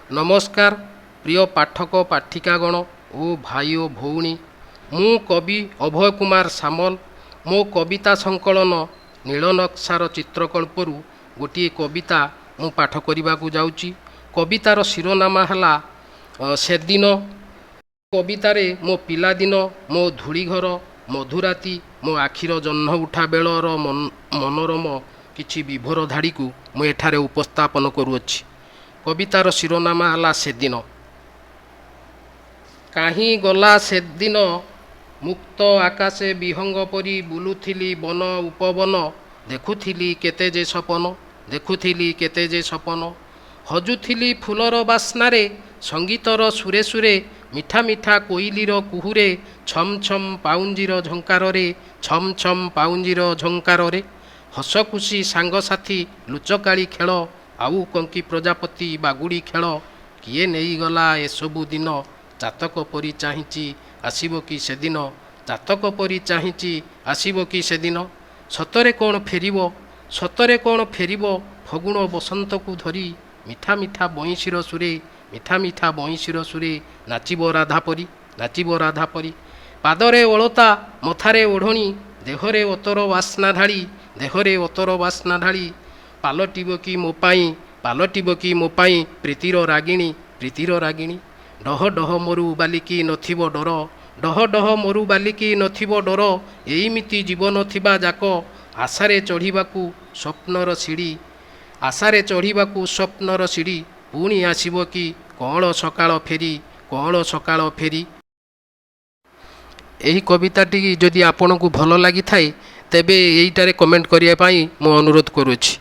नमस्कार प्रिय पाठक पाठिकागण ओ भाई ओ भौणी मु कवि अभय कुमार सामल मो कविता संकलन नीलनक्सार चित्रकल्परू गोटे कविता मु पाठ करने को जाऊँगी। कवितार शिरोनामा है से दिन। कवितारे मो पिलादिन मो धूलीघर मधुराती मो आखिर जह्न उठा बेलर मनोरम किछि विभोर धाड़ी को मु एठारे उपस्थापन करुअछि। कवितार शिरोनामा है से दिन। काहीं गला से दिन मुक्त आकाशे विहंग परी बुलुथिली बन उपवन देखुथिली केते जे सपन देखुथिली केते जे सपन हजुथिली फुलर बास्नारे संगीतर सुरे सुरे मिठा मिठा कोइलीर कुहुरे छम छम पाउंजीर झंकारे छम छम पाउंजीर झंकारे हस खुशी सांगसाथी लुचकाली खेल आउ कंकी प्रजापति बागुड़ी खेल किए नहीं गला एसबु दिन चातक परी चाहिची आसीबो कि से दिन चातक परी चाहिची आसीबो कि से दिन सतरे कौन फेरिबो सतरे कौन फेरिबो फगुण बसंत को धरी मिठा मिठा बईंशीर सुरे मिठा मिठा बईंशीर सुरे नाचिबो राधा परी नाचिबो राधा परी पादरे ओलता मथारे ओढ़णी देहरे ओतर वासना ढाड़ी देहरे ओतर वासना ढाड़ी पालटिबो कि मो पाई पालटिबो कि मो पाई प्रीतिर रागिणी प्रीतिर रागिणी डह डह मरु बालिकी नथिबो डर डह डह मरु बालिकी नथिबो डर एइमिति जीवन थिबा जाक आशारे चढ़िबाकू स्वप्नर सीढ़ी आशारे चढ़िबाकू स्वप्नर सीढ़ी पुणी आसीबो कि कौन सकाळ फेरी कौन सकाळ फेरी। एही कविताटी जदि आपनकू भल लागि थाए तेबे एइटारे कमेंट करिया पाई मु अनुरोध करूछि।